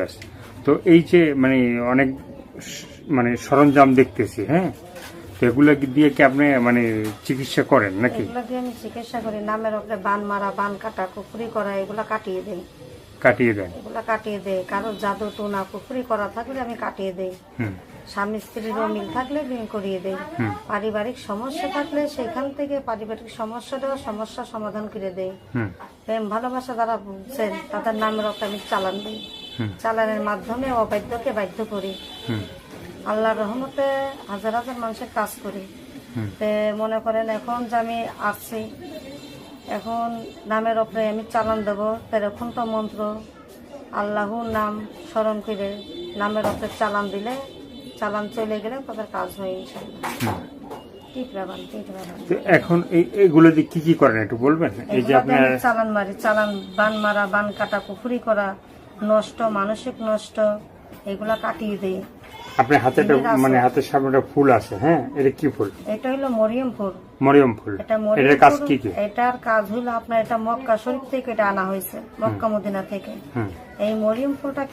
আছে। তো এই যে মানে অনেক মানে সরঞ্জাম দেখতেছি, হ্যাঁ, তো এগুলো দিয়ে কি আপনি মানে চিকিৎসা করেন নাকি? এগুলা দিয়ে আমি চিকিৎসা করি। নামের ওপরে বান মারা, বান কাটা, কুফরি করা, এগুলা কাটিয়ে দেই। কাটিয়ে দেন? এগুলা কাটিয়ে দেই। কারো জাদু টোনা কুফরি করা থাকলে আমি কাটিয়ে দেই। স্বামী স্ত্রীর মিল থাকলে বিয়ে করিয়ে দেই। পারিবারিক সমস্যা থাকলে সেখান থেকে পারিবারিক সমস্যা সমাধান করে দেই। প্রেম ভালোবাসা যারা বুঝছেন তাদের নামের ওপরে আমি চালান দিই। চালানের মাধ্যমে অবাধ্যকে বাধ্য করি। আল্লাহর রহমতে হাজার হাজার মানুষের কাজ করি। মনে করেন এখন যে আমি আসছি, এখন নামের ওপরে আমি চালান দেবো, এখন তো মন্ত্র আল্লাহর নাম স্মরণ করে নামের ওপরে চালান দিলে, চালান চলে গেলে তাদের কাজ হয় ইনশাআল্লাহ। এখন এইগুলো দিয়ে কি কি করেন একটু বলবেন? এই যে আপনি চালান মারি, চালান বান মারা, বান কাটা, কুফরি করা, নষ্ট মানসিক নষ্ট, এগুলা কাটিয়ে দেই। আপনার হাতে মানে হাতের সামনে ফুল আছে, হ্যাঁ, এটা কি ফুল? এটা হলো মরিয়ম ফুল। মরিয়ম ফুল, এটার কাজ কি কি? এটার কাজ হলো আপনার, এটা মক্কা শরীফ থেকে এটা আনা হয়েছে, মক্কা মদিনা থেকে। এই মরিয়ম ফুলটাকে